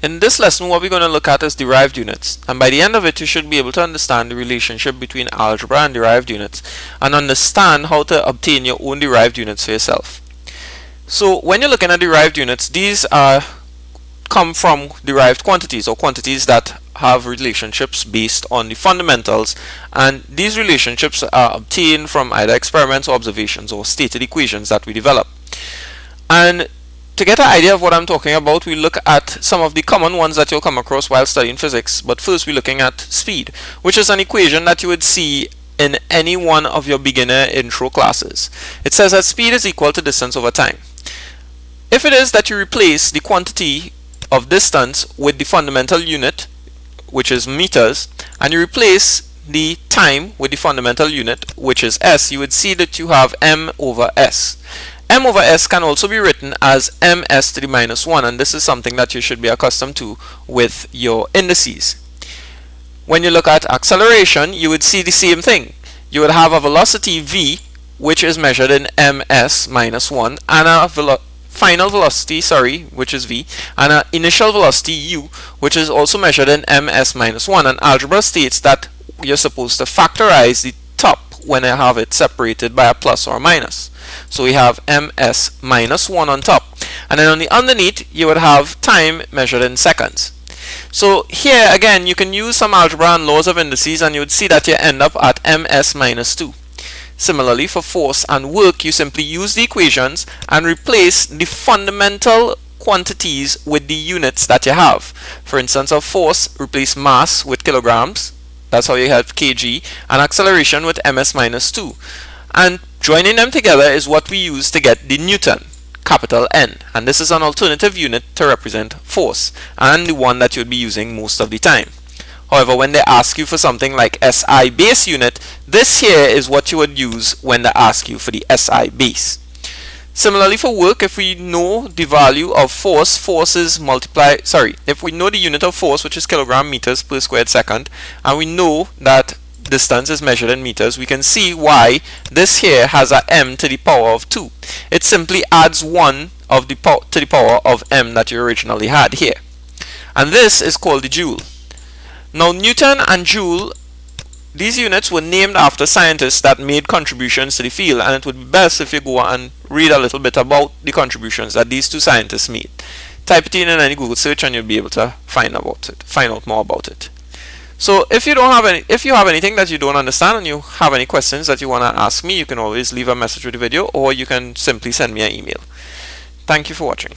In this lesson, what we're going to look at is derived units, and by the end of it you should be able to understand the relationship between algebra and derived units and understand how to obtain your own derived units for yourself. So when you're looking at derived units, these come from derived quantities, or quantities that have relationships based on the fundamentals, and these relationships are obtained from either experiments or observations or stated equations that we develop. And to get an idea of what I'm talking about, we look at some of the common ones that you'll come across while studying physics. But first we're looking at speed, which is an equation that you would see in any one of your beginner intro classes. It says that speed is equal to distance over time. If it is that you replace the quantity of distance with the fundamental unit, which is meters, and you replace the time with the fundamental unit, which is s, you would see that you have m over s. M over s can also be written as ms to the minus 1, and this is something that you should be accustomed to with your indices. When you look at acceleration, you would see the same thing. You would have a velocity v, which is measured in ms minus 1, and a final velocity, which is v, and an initial velocity u, which is also measured in ms minus 1. And algebra states that you're supposed to factorize the top when I have it separated by a plus or a minus. So we have ms minus 1 on top, and then on the underneath you would have time measured in seconds. So here again you can use some algebra and laws of indices, and you would see that you end up at ms minus 2. Similarly, for force and work, you simply use the equations and replace the fundamental quantities with the units that you have. For instance, of force, replace mass with kilograms. That's how you have kg, and acceleration with ms minus 2. And joining them together is what we use to get the Newton, capital N. And this is an alternative unit to represent force, and the one that you'll be using most of the time. However, when they ask you for something like SI base unit, this here is what you would use when they ask you for the SI base. Similarly, for work, if we know the value of force, if we know the unit of force, which is kilogram meters per squared second, and we know that distance is measured in meters, we can see why this here has a m to the power of 2. It simply adds 1 of the to the power of m that you originally had here. And this is called the joule. Now, Newton and joule, these units were named after scientists that made contributions to the field, and it would be best if you go and read a little bit about the contributions that these two scientists made. Type it in any Google search and you'll be able to find out more about it. So if you have anything that you don't understand and you have any questions that you want to ask me, you can always leave a message with the video, or you can simply send me an email. Thank you for watching.